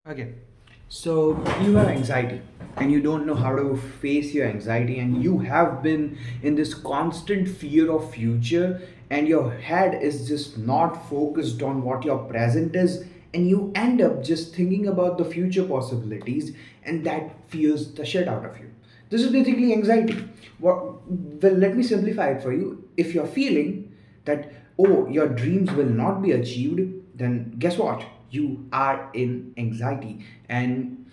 Okay, so you have anxiety and you don't know how to face your anxiety, and you have been in this constant fear of future, and your head is just not focused on what your present is, and you end up just thinking about the future possibilities, and that fears the shit out of you. This is basically anxiety. Well, let me simplify it for you. If you're feeling that, oh, your dreams will not be achieved, then guess what? You are in anxiety. And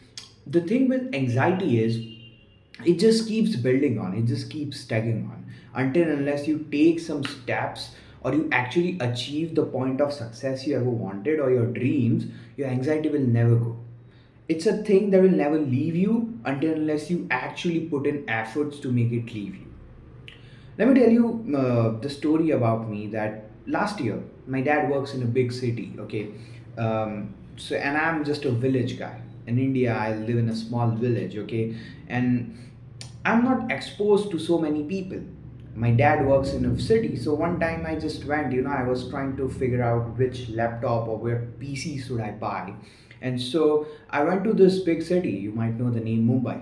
the thing with anxiety is it just keeps building on, it just keeps stacking on until unless you take some steps or you actually achieve the point of success you ever wanted or your dreams, your anxiety will never go. It's a thing that will never leave you until unless you actually put in efforts to make it leave you. Let me tell you the story about me that last year my dad works in a big city. Okay, so and I'm just a village guy. In India, I live in a small village. Okay, and I'm not exposed to so many people. My dad works in a city, so one time I just went. I was trying to figure out which laptop or where PC should I buy, and so I went to this big city. You might know the name Mumbai.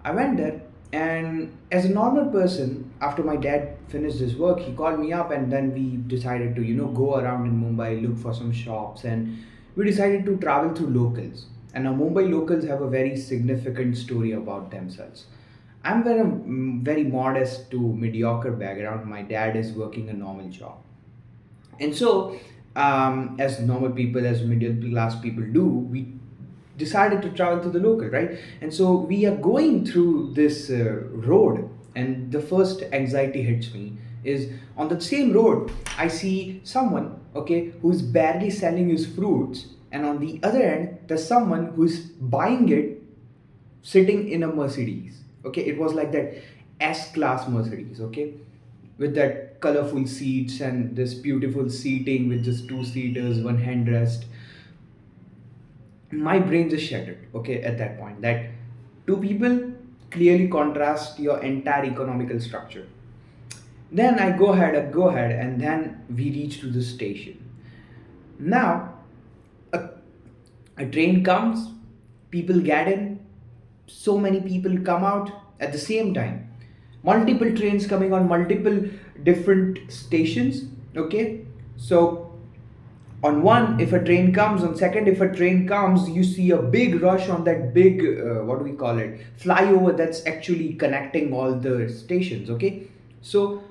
I went there, and as a normal person, after my dad finished his work, he called me up, and then we decided to, go around in Mumbai, look for some shops, and we decided to travel through locals. And now Mumbai locals have a very significant story about themselves. I'm very modest to mediocre background. My dad is working a normal job. And so, as normal people, as middle class people do, we decided to travel to the local, right? And so we are going through this road, and the first anxiety hits me is on the same road, I see someone, okay, who's barely selling his fruits, and on the other end, there's someone who's buying it sitting in a Mercedes. Okay, it was like that S class Mercedes, okay, with that colorful seats and this beautiful seating with just two seaters, one handrest. My brain just shattered, okay, at that point. That two people clearly contrast your entire economical structure. Then I go ahead, and then we reach to the station. Now, a, a train comes, people get in, so many people come out at the same time, multiple trains coming on multiple different stations. Okay, so on one, if a train comes, on second, if a train comes, you see a big rush on that big what do we call it, flyover that's actually connecting all the stations. Okay, so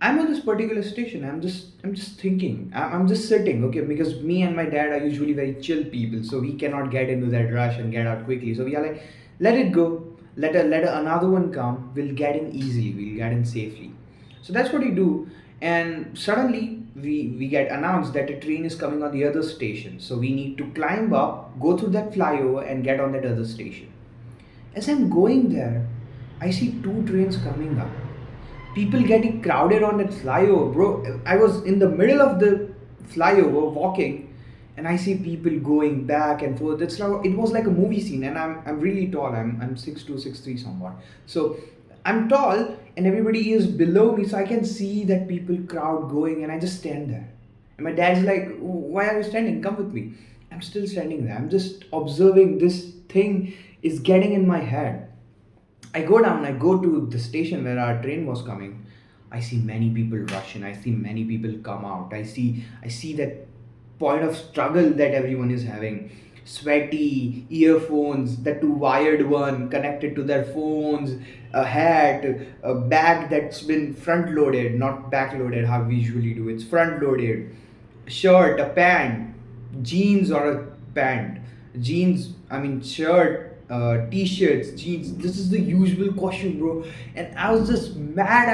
I'm on this particular station. I'm just thinking. I'm just sitting. Okay, because me and my dad are usually very chill people, so we cannot get into that rush and get out quickly. So we are like, let it go. Let another one come. We'll get in easily. We'll get in safely. So that's what we do. And suddenly we get announced that a train is coming on the other station. So we need to climb up, go through that flyover, and get on that other station. As I'm going there, I see two trains coming up. People getting crowded on that flyover, bro. I was in the middle of the flyover walking, and I see people going back and forth. It was like a movie scene, and I'm really tall. I'm 6'2", 6'3", somewhat. So I'm tall, and everybody is below me, so I can see that people crowd going, and I just stand there. And my dad's like, "Why are you standing? Come with me." I'm still standing there. I'm just observing this thing is getting in my head. I go down, I go to the station where our train was coming. I see many people rush in. I see many people come out. I see that point of struggle that everyone is having. Sweaty, earphones, the two wired one connected to their phones, a hat, a bag that's been front loaded, not back loaded how we usually do. It's front loaded. Shirt, a pant, jeans or a pant, jeans, I mean shirt, t-shirts, jeans. This is the usual question, bro. And I was just mad.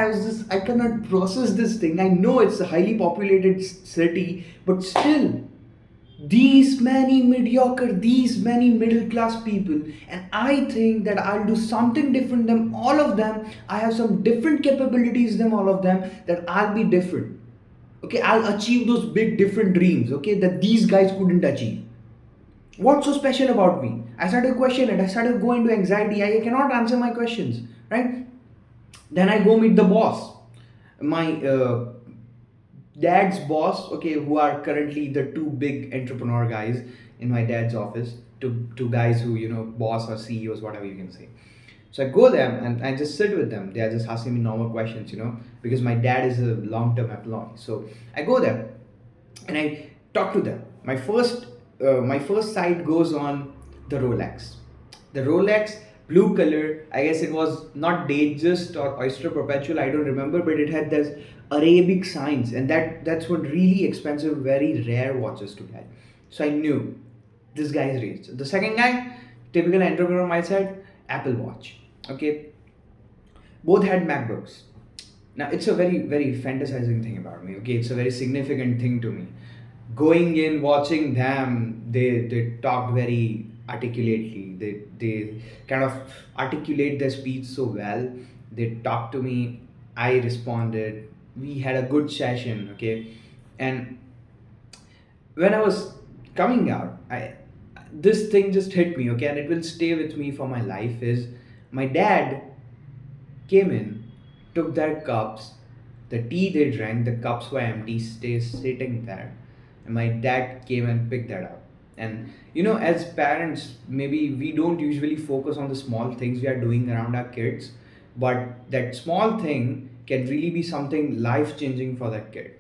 I cannot process this thing. I know it's a highly populated city, but still, these many mediocre, these many middle class people, and I think that I'll do something different than all of them. I have some different capabilities than all of them, that I'll be different. Okay, I'll achieve those big different dreams, okay, that these guys couldn't achieve. What's so special about me? I started questioning it. I started going to anxiety. I cannot answer my questions, right? Then I go meet the boss, my dad's boss, okay, who are currently the two big entrepreneur guys in my dad's office. to guys who, boss or CEOs, whatever you can say. So I go there and I just sit with them. They are just asking me normal questions, because my dad is a long-term employee. So I go there and I talk to them. My first sight goes on the Rolex. The Rolex, blue color. I guess it was not Datejust or Oyster Perpetual. I don't remember, but it had this Arabic signs, and that's what really expensive, very rare watches to get. So I knew this guy is rich. The second guy, typical entrepreneur mindset, Apple Watch. Okay, both had MacBooks. Now it's a very very fantasizing thing about me. Okay, it's a very significant thing to me. Going in, watching them, they talked very articulately. They kind of articulate their speech so well. They talked to me. I responded. We had a good session. Okay, and when I was coming out, I this thing just hit me. Okay, and it will stay with me for my life. Is my dad came in, took their cups, the tea they drank, the cups were empty, stay sitting there. And my dad came and picked that up. And as parents, maybe we don't usually focus on the small things we are doing around our kids, but that small thing can really be something life changing for that kid.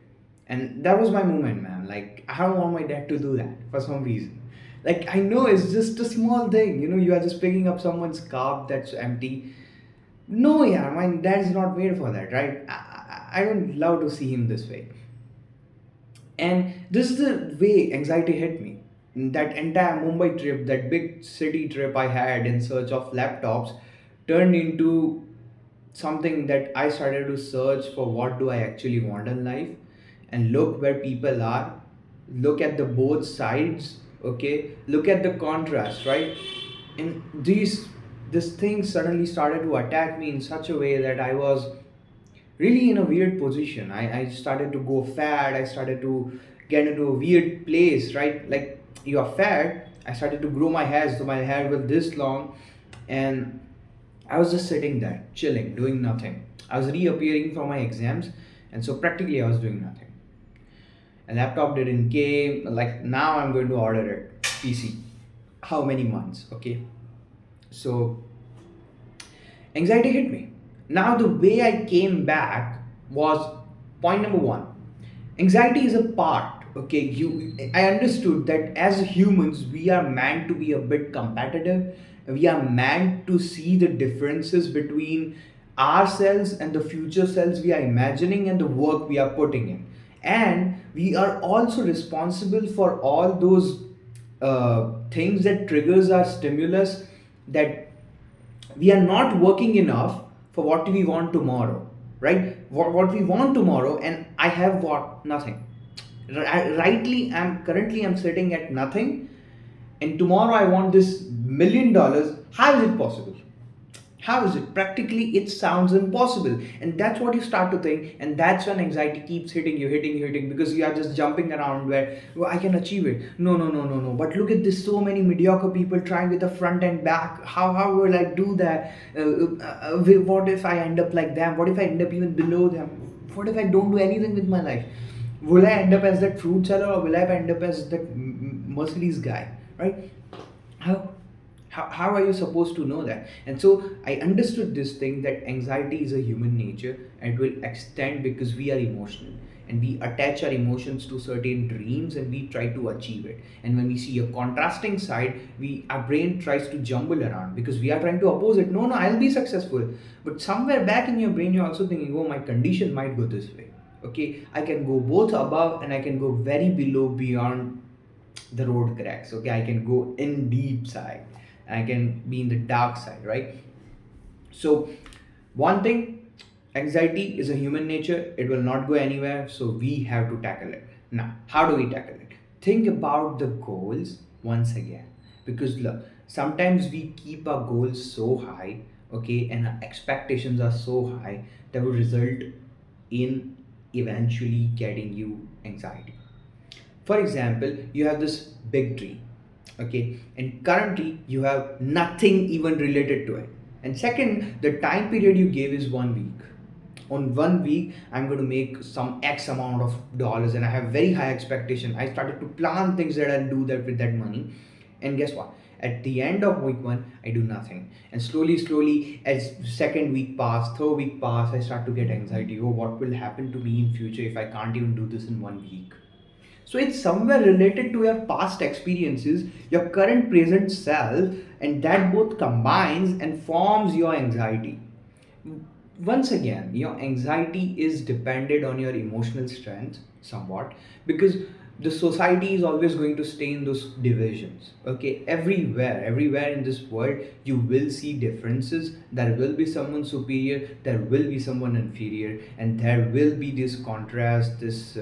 And that was my moment, man. Like, I don't want my dad to do that for some reason. Like, I know it's just a small thing. You are just picking up someone's cup that's empty. No, yeah, my dad's not made for that, right? I don't love to see him this way. And this is the way anxiety hit me. That entire Mumbai trip, that big city trip I had in search of laptops, turned into something that I started to search for what do I actually want in life, and look where people are, look at the both sides, okay, look at the contrast, right? And this thing suddenly started to attack me in such a way that I was really in a weird position. I started to go fat. I started to get into a weird place, right? Like, you are fat. I started to grow my hair, so my hair was this long, and I was just sitting there, chilling, doing nothing. I was reappearing from my exams, and so practically I was doing nothing. A laptop didn't came. Like, now I'm going to order it. PC. How many months? Okay. So anxiety hit me. Now, the way I came back was point number one. Anxiety is a part. Okay, I understood that as humans, we are meant to be a bit competitive. We are meant to see the differences between ourselves and the future selves we are imagining and the work we are putting in. And we are also responsible for all those things that triggers our stimulus, that we are not working enough for what we want tomorrow, right? What we want tomorrow, and I have what? Nothing. I'm sitting at nothing, and tomorrow I want this $1 million. How is it possible? How is it? Practically, it sounds impossible. And that's what you start to think. And that's when anxiety keeps hitting you, hitting, because you are just jumping around where, "Well, I can achieve it. No, no, no, no, no. But look at this, so many mediocre people trying with the front and back. How will I do that? What if I end up like them? What if I end up even below them? What if I don't do anything with my life? Will I end up as that fruit seller, or will I end up as that Mercedes guy?" Right? How? How are you supposed to know that? And so I understood this thing, that anxiety is a human nature, and it will extend because we are emotional, and we attach our emotions to certain dreams and we try to achieve it. And when we see a contrasting side, our brain tries to jumble around because we are trying to oppose it. No, no, I'll be successful. But somewhere back in your brain, you're also thinking, "Oh, my condition might go this way. Okay, I can go both above and I can go very below, beyond the road cracks. Okay, I can go in deep side, and I can be in the dark side, right?" So one thing, anxiety is a human nature. It will not go anywhere, so we have to tackle it. Now, how do we tackle it? Think about the goals once again, because look, sometimes we keep our goals so high, okay, and our expectations are so high that will result in eventually getting you anxiety. For example, you have this big dream, okay, and currently you have nothing even related to it. And second, the time period you gave is 1 week. On 1 week, I'm going to make some X amount of dollars, and I have very high expectation. I started to plan things that I'll do that with that money, and guess what? At the end of week one, I do nothing. And slowly, as second week pass, third week pass, I start to get anxiety. Oh, what will happen to me in future if I can't even do this in 1 week? So it's somewhere related to your past experiences, your current present self, and that both combines and forms your anxiety. Once again, your anxiety is dependent on your emotional strength somewhat, because the society is always going to stay in those divisions. Okay, everywhere in this world you will see differences. There will be someone superior, there will be someone inferior, and there will be this contrast, this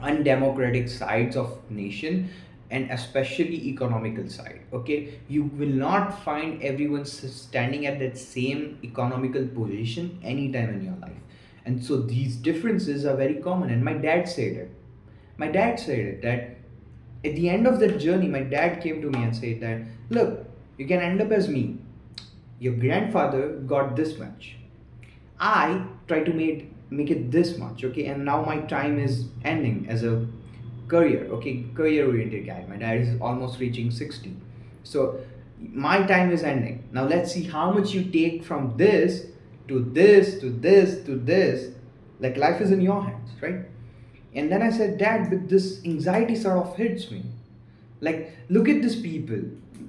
undemocratic sides of nation, and especially economical side. Okay, you will not find everyone standing at that same economical position anytime in your life. And so these differences are very common, and my dad said it that at the end of that journey, my dad came to me and said that, look, you can end up as me. Your grandfather got this much, I try to make it this much, okay, and now my time is ending as a career, okay, career oriented guy. My dad is almost reaching 60, so my time is ending. Now let's see how much you take from this to this to this to this. Like, life is in your hands, right? And then I said, Dad, but this anxiety sort of hits me. Like, look at these people.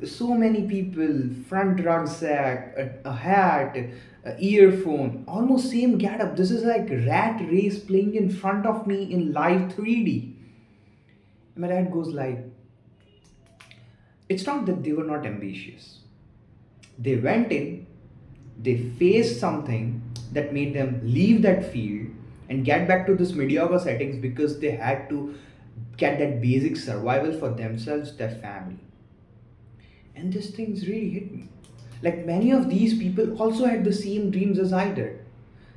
So many people, front rucksack, a hat, a earphone, almost same getup. This is like rat race playing in front of me in live 3D. And my dad goes like, it's not that they were not ambitious. They went in, they faced something that made them leave that field and get back to this mediocre settings because they had to get that basic survival for themselves, their family. And these things really hit me. Like, many of these people also had the same dreams as I did.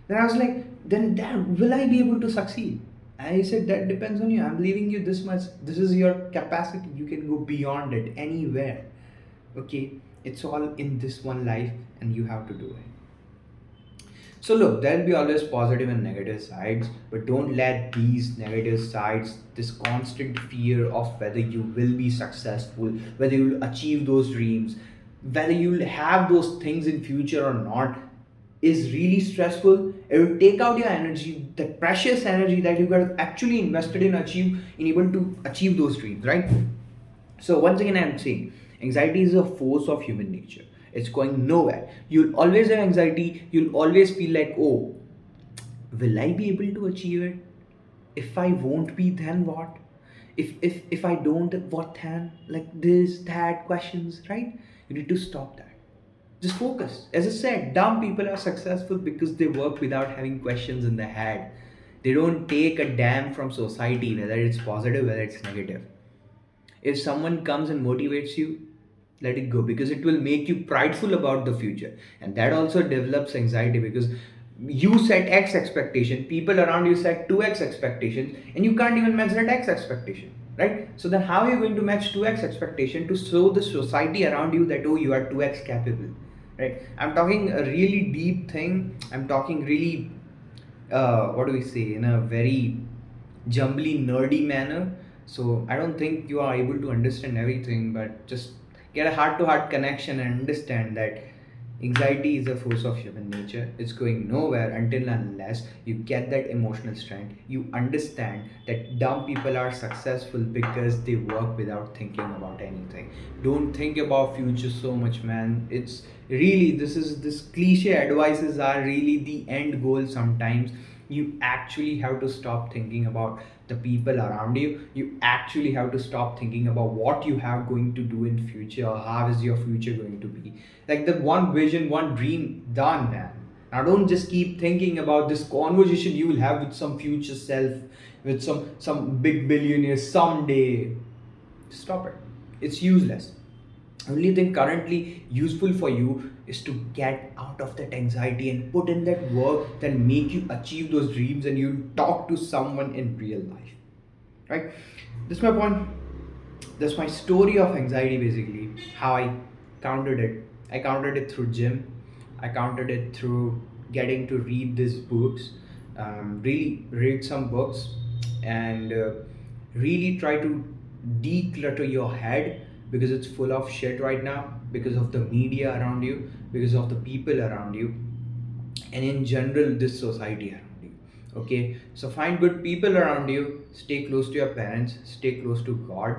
Then I was like, then damn, will I be able to succeed? And he said, that depends on you. I'm leaving you this much. This is your capacity. You can go beyond it anywhere. Okay? It's all in this one life, and you have to do it. So look, there'll be always positive and negative sides, but don't let these negative sides, this constant fear of whether you will be successful, whether you'll achieve those dreams, whether you'll have those things in future or not, is really stressful. It will take out your energy, the precious energy that you got actually invested in able to achieve those dreams, right? So once again, I'm saying anxiety is a force of human nature. It's going nowhere. You'll always have anxiety. You'll always feel like, oh, will I be able to achieve it? If I won't be, then what? If I don't, what then? Like this, that, questions, right? You need to stop that. Just focus. As I said, dumb people are successful because they work without having questions in their head. They don't take a damn from society, whether it's positive, whether it's negative. If someone comes and motivates you, let it go, because it will make you prideful about the future, and that also develops anxiety because you set x expectation, people around you set 2x expectations, and you can't even match that x expectation, right? So then how are you going to match 2x expectation to show the society around you that, oh, you are 2x capable, right? I'm talking a really deep thing. I'm talking really what do we say, in a very jumbly nerdy manner. So I don't think you are able to understand everything, but just get a heart to heart connection and understand that anxiety is a force of human nature. It's going nowhere until and unless you get that emotional strength. You understand that dumb people are successful because they work without thinking about anything. Don't think about future so much, man. It's really, this cliche advices are really the end goal sometimes. You actually have to stop thinking about the people around you. You actually have to stop thinking about what you have going to do in future, or how is your future going to be. Like, the one vision, one dream, done, man. Now don't just keep thinking about this conversation you will have with some future self, with some big billionaire someday. Stop it. It's useless. Only thing currently useful for you is to get out of that anxiety and put in that work that make you achieve those dreams, and you talk to someone in real life, right? That's my point. That's my story of anxiety, basically. How I countered it. I countered it through gym. I countered it through getting to read these books, really read some books, and really try to declutter your head because it's full of shit right now, because of the media around you, because of the people around you, and in general this society around you. Okay, so find good people around you, stay close to your parents, stay close to God,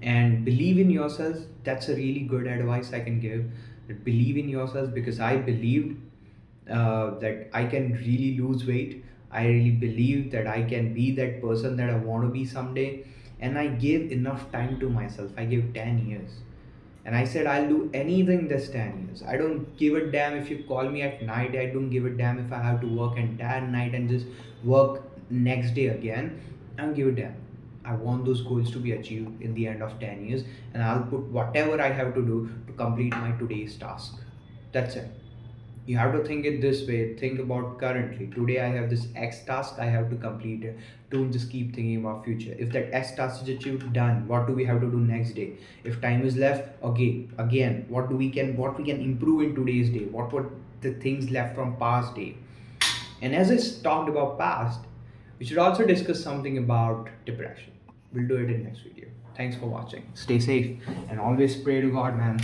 and believe in yourself. That's a really good advice I can give, that believe in yourself, because I believed that I can really lose weight. I really believe that I can be that person that I want to be someday. And I gave enough time to myself. I gave 10 years. And I said, I'll do anything this 10 years. I don't give a damn if you call me at night. I don't give a damn if I have to work entire night and just work next day again. I don't give a damn. I want those goals to be achieved in the end of 10 years. And I'll put whatever I have to do to complete my today's task. That's it. You have to think it this way. Think about currently. Today I have this X task I have to complete it. Don't just keep thinking about future. If that X task is achieved, done. What do we have to do next day? If time is left, okay, again, what we can improve in today's day? What were the things left from past day? And as I talked about past, we should also discuss something about depression. We'll do it in next video. Thanks for watching. Stay safe and always pray to God, man.